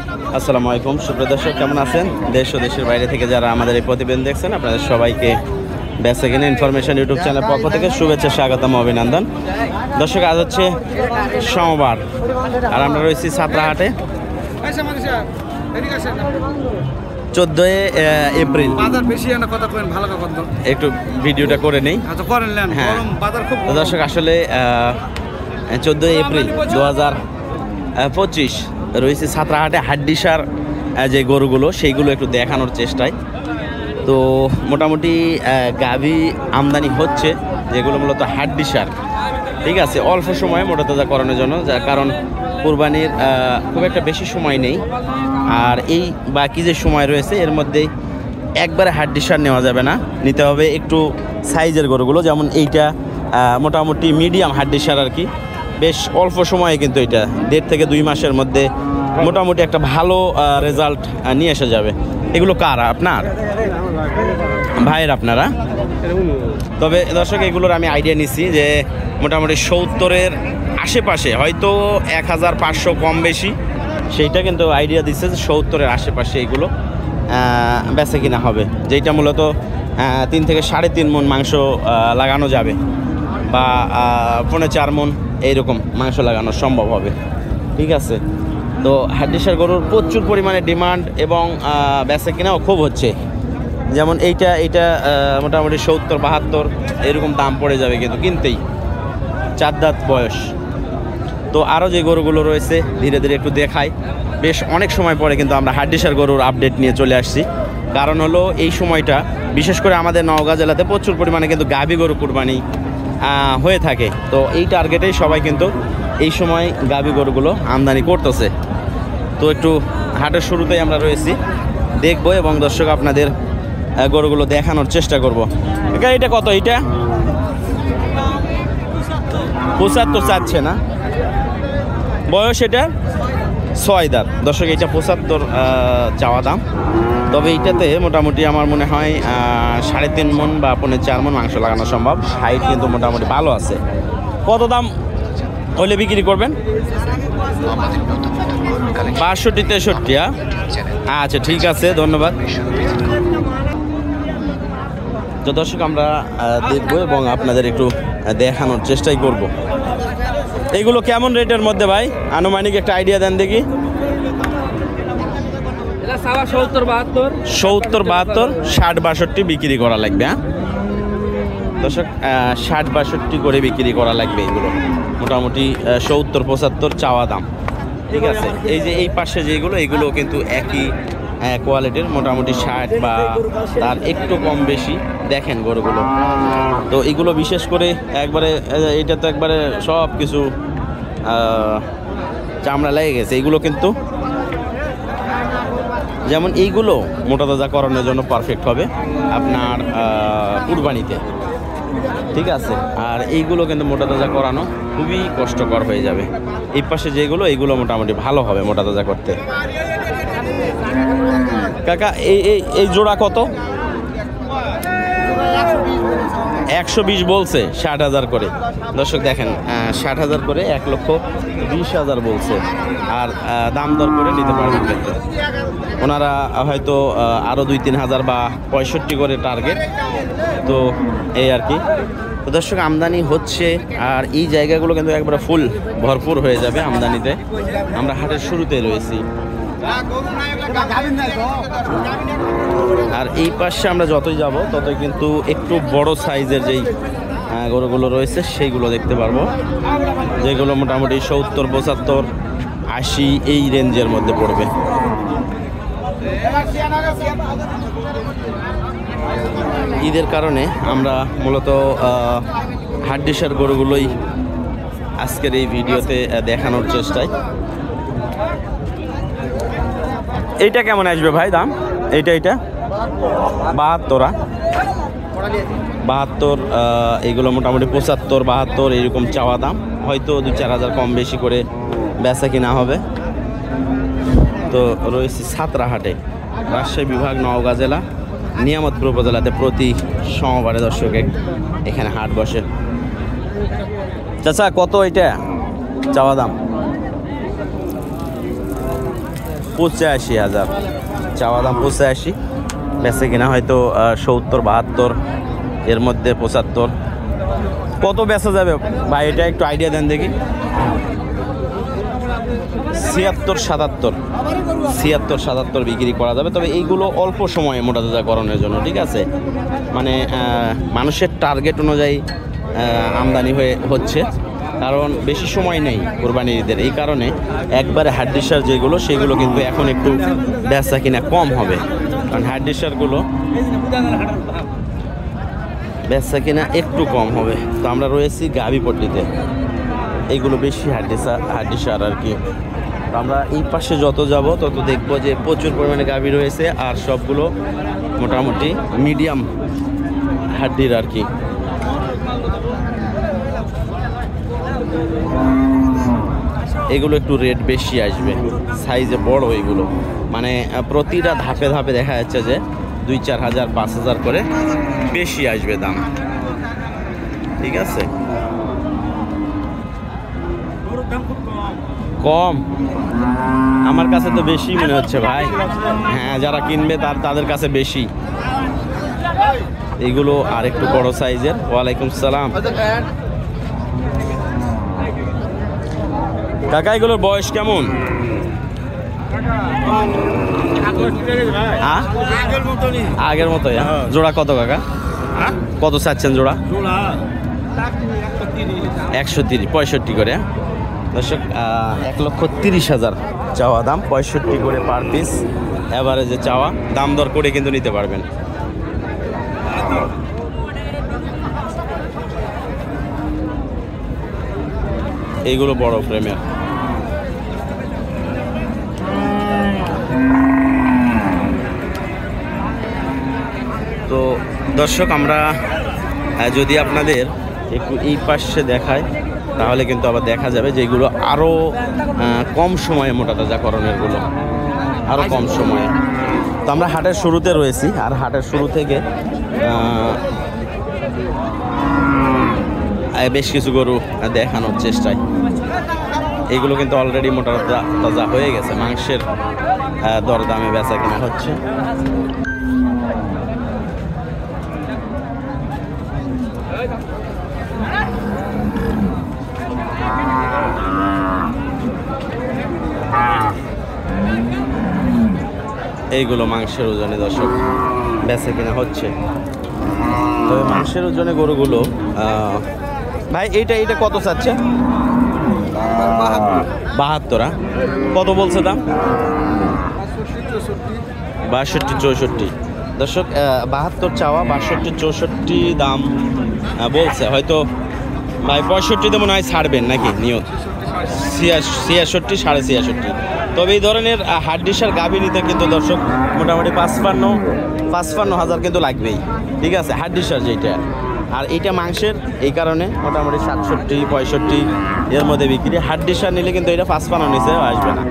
আসসালামু আলাইকুম সুপ্রিয় দর্শক, কেমন আছেন? দেশ ও দেশের বাইরে থেকে যারা আমাদের এই প্রতিবেদন দেখছেন, আপনাদের সবাইকে বেসিক ইনফরমেশন ইউটিউব চ্যানেল পক্ষ থেকে শুভেচ্ছা, স্বাগতম, অভিনন্দন। দর্শক, আজ হচ্ছে সোমবার আর আমরা রয়েছি ছাত্রাহাটে। 14 এপ্রিল। একটু ভিডিওটা করে নেই। হ্যাঁ দর্শক, আসলে 14 এপ্রিল 2025 রয়েছে ছাত্রাহাটে হাড্ডিসার যে গরুগুলো সেইগুলো একটু দেখানোর চেষ্টায়। তো মোটামুটি গাভী আমদানি হচ্ছে, যেগুলো মূলত হাড্ডিসার। ঠিক আছে, অল্প সময়ে মোটা তাজা করানোর জন্য, যার কারণ কুরবানির খুব একটা বেশি সময় নেই। আর এই বাকি যে সময় রয়েছে এর মধ্যেই একবারে হাড্ডিসার নেওয়া যাবে না, নিতে হবে একটু সাইজের গরুগুলো। যেমন এইটা মোটামুটি মিডিয়াম হাড্ডিসার আর কি, বেশ অল্প সময়ে কিন্তু এটা 1.5 থেকে 2 মাসের মধ্যে মোটামুটি একটা ভালো রেজাল্ট নিয়ে এসে যাবে। এগুলো কার? আপনার ভাইয়ের, আপনারা? তবে দর্শক, এগুলোর আমি আইডিয়া নিছি যে মোটামুটি 70-এর আশেপাশে, হয়তো 1500 কম বেশি, সেইটা কিন্তু আইডিয়া দিচ্ছে যে 70-এর আশেপাশে এগুলো বেচে কিনা হবে, যেটা মূলত 3 থেকে 3.5 মণ মাংস লাগানো যাবে, বা 4.5 মণ এইরকম মাংস লাগানো সম্ভব হবে। ঠিক আছে, তো হাড্ডিসার গরুর প্রচুর পরিমাণে ডিমান্ড এবং বেচা কিনাও খুব হচ্ছে। যেমন এইটা মোটামুটি 70-72 এরকম দাম পড়ে যাবে কিন্তু কিনতেই, 4 দাঁত বয়স। তো আরও যে গরুগুলো রয়েছে ধীরে ধীরে একটু দেখাই। বেশ অনেক সময় পরে কিন্তু আমরা হাড্ডিসার গরুর আপডেট নিয়ে চলে আসছি। কারণ হলো এই সময়টা বিশেষ করে আমাদের নওগাঁ জেলাতে প্রচুর পরিমাণে কিন্তু গাভী গরু কুরবানি হয়ে থাকে। তো এই টার্গেটেই সবাই কিন্তু এই সময় গাভী গরুগুলো আমদানি করতেছে। তো একটু হাটের শুরুতেই আমরা রয়েছি, দেখবো এবং দর্শক আপনাদের গরুগুলো দেখানোর চেষ্টা করব। এটা কত? এইটা 75 চাচ্ছে না, বয়স এটা 6 দাঁত। দর্শক, এটা 75 চাওয়া দাম। তবে এইটাতে মোটামুটি আমার মনে হয় 3.5 মণ বা 4.5 মণ মাংস লাগানো সম্ভব। হাইট কিন্তু মোটামুটি ভালো আছে। কত দাম হলে বিক্রি করবেন? 62-63। আচ্ছা, ঠিক আছে, ধন্যবাদ। তো দর্শক, আমরা দেখবো এবং আপনাদের একটু দেখানোর চেষ্টাই করব। এইগুলো কেমন রেটের মধ্যে ভাই? আনুমানিক একটা আইডিয়া দেন দেখি। 70-72, 60-62 বিক্রি করা লাগবে। হ্যাঁ দর্শক, 60-62 করে বিক্রি করা লাগবে এগুলো। মোটামুটি 70-75 চাওয়া দাম। ঠিক আছে, এই যে এই পাশে যেগুলো, এগুলো কিন্তু একই কোয়ালিটির, মোটামুটি 60 বা তার একটু কম বেশি। দেখেন গরুগুলো, তো এগুলো বিশেষ করে একবারে, এটা তো একবারে সব কিছু চামড়া লেগে গেছে। এইগুলো কিন্তু যেমন এইগুলো মোটা তাজা করানোর জন্য পারফেক্ট হবে আপনার কুরবানিতে। ঠিক আছে, আর এইগুলো কিন্তু মোটা তাজা করানো খুবই কষ্টকর হয়ে যাবে। এই পাশে যেগুলো, এইগুলো মোটামুটি ভালো হবে মোটা তাজা করতে। কাকা, এই জোড়া কত? 120 বলছে, 60,000 করে। দর্শক দেখেন, 60,000 করে, 1,20,000 বলছে। আর দাম দর করে নিতে পারবেন কিন্তু ওনারা, হয়তো আরও 2-3 হাজার বা 65 করে টার্গেট। তো এই আর কি। তো দর্শক, আমদানি হচ্ছে আর এই জায়গাগুলো কিন্তু একবারে ফুল ভরপুর হয়ে যাবে আমদানিতে। আমরা হাটের শুরুতে রয়েছি। আর এই পাশে আমরা যতই যাব ততই কিন্তু একটু বড় সাইজের যেই গরুগুলো রয়েছে সেইগুলো দেখতে পারবো, যেগুলো মোটামুটি 70-75-80 এই রেঞ্জের মধ্যে পড়বে। ঈদের কারণে আমরা মূলত হাড্ডিসার গরুগুলোই আজকের এই ভিডিওতে দেখানোর চেষ্টায়। এইটা কেমন আসবে ভাই দাম? এইটা 72, এইগুলো মোটামুটি 75-72 এরকম চাওয়া দাম। হয়তো 2-4 হাজার কম বেশি করে বেচা কিনা হবে। তো রয়েছে ছাত্রাহাটে, রাজশাহী বিভাগ, নওগাঁ জেলা, নিয়ামতপুর উপজেলাতে প্রতি সোমবারে দর্শক এখানে হাট বসে। চাচা, কত এটা চাওয়া দাম? 85,000 চাওয়া দাম 85, বেচে কিনা হয়তো 70, 72, এর মধ্যে 75। কত বেচা যাবে ভাই এটা একটু আইডিয়া দেন দেখি। 76, 77 বিক্রি করা যাবে, তবে এইগুলো অল্প সময়ে মোটা তাজাকরণের জন্য, ঠিক আছে? মানে মানুষের টার্গেট অনুযায়ী আমদানি হচ্ছে, কারণ বেশি সময় নেই কোরবানি ঈদের, এই কারণে একবারে হাড্ডিসার যেগুলো সেগুলো কিন্তু এখন একটু বেচা কিনা কম হবে, কারণ হাড্ডিসারগুলো বেচা কিনা একটু কম হবে। তো আমরা রয়েছি গাভীপট্টিতে, এইগুলো বেশি হাড্ডিসার আর কি। তো আমরা এই পাশে যত যাব তত দেখবো যে প্রচুর পরিমাণে গাভী রয়েছে, আর সবগুলো মোটামুটি মিডিয়াম হাড্ডির আর কি। এগুলো একটু রেট বেশি আসবে, সাইজে বড় এগুলো, মানে প্রতিটা ধাপে ধাপে দেখা যাচ্ছে যে 2-4 হাজার 5 হাজার করে বেশি আসবে দাম, ঠিক আছে? কম আমার কাছে তো বেশি মনে হচ্ছে ভাই। হ্যাঁ, যারা কিনবে তাদের কাছে বেশি। এগুলো আর একটু বড় সাইজের। ওয়ালাইকুম সালাম কাকা, এগুলোর বয়স কেমন? আগের মতোই। জোড়া কত কাকা? কত চাচ্ছেন জোড়া? 130, 65 করে। দর্শক 1,30,000 চাওয়া দাম, 65 করে পার পিস এভারেজে চাওয়া। দাম দর করে কিন্তু নিতে পারবেন। এইগুলো বড় ফ্রেমের। তো দর্শক, আমরা যদি আপনাদের একটু এই পাশে দেখাই তাহলে কিন্তু আবার দেখা যাবে যে এগুলো আরও কম সময়ে মোটা তাজাকরণেরগুলো আরও কম সময়ে। তো আমরা হাটের শুরুতে রয়েছি, আর হাটের শুরু থেকে বেশ কিছু গরু দেখানোর চেষ্টায়। এইগুলো কিন্তু অলরেডি মোটা তাজা হয়ে গেছে, মাংসের দরদামে বেচা কেনা হচ্ছে। এইগুলো মাংসের ওজনে দর্শক বেচা কেনা হচ্ছে। তবে মাংসের ওজনে গরুগুলো ভাই এইটা কত চাচ্ছে? 72। কত বলছে দাম? 62, 64। দর্শক 72 চাওয়া, 62, 64 দাম বলছে। হয়তো ভাই 65 মনে হয় ছাড়বেন নাকি নিয়ত? 66, 66.5। তবে এই ধরনের হাড্ডিসার গাভী নিতে কিন্তু দর্শক মোটামুটি 55 হাজার কিন্তু লাগবেই, ঠিক আছে? হাড্ডিসার যেটা, আর এইটা মাংসের, এই কারণে মোটামুটি 67, 65 এর মধ্যে বিক্রি। হাড্ডিসার নিলে কিন্তু এটা 55 নিচে আসবে না।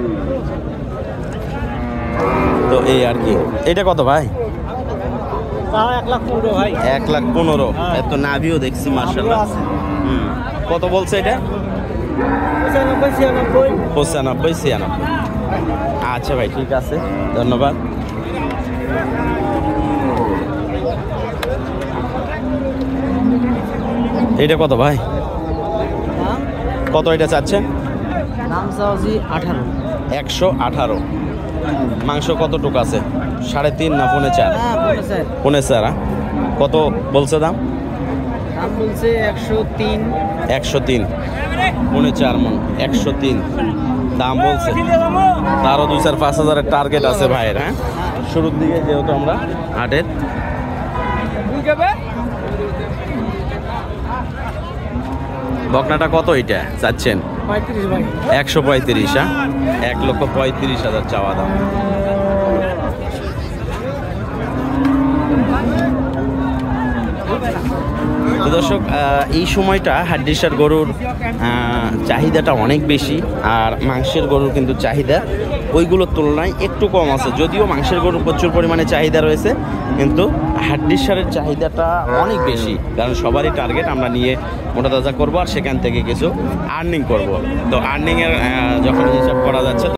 তো এই আর কি। এটা কত ভাই? 1,15,000 ভাই। 1,15,000। এত নাভিও দেখছি মাশাআল্লাহ। কত বলছে এটা? 95, 96। আচ্ছা ভাই, ঠিক আছে, ধন্যবাদ। এটা কত ভাই? কত এটা চাচ্ছেন? দাম চাওছি 18। 118। মাংস কতটুকু আছে? 3.5 না 4.5? 4.5। কত বলছে দাম? দাম বলছে 103। 103, 4.5 মন, 103 দাম বলছে। তারও 2-4-5 হাজারের টার্গেট আছে ভাইয়ের। হ্যাঁ, শুরুর দিকে যেহেতু আমরা হাটের। বকনাটা কত এটা চাচ্ছেন? 135। 1,35,000 চাওয়া দাম। তো দর্শক, এই সময়টা হাড্ডিসার গরুর চাহিদাটা অনেক বেশি, আর মাংসের গরুর কিন্তু চাহিদা ওইগুলোর তুলনায় একটু কম আছে। যদিও মাংসের গরুর প্রচুর পরিমাণে চাহিদা রয়েছে, কিন্তু হাড্ডিসারের চাহিদাটা অনেক বেশি, কারণ সবারই টার্গেট আমরা নিয়ে মোটা তাজা করবো আর সেখান থেকে কিছু আর্নিং করব। তো আর্নিংয়ের যখন হিসাব করা যাচ্ছে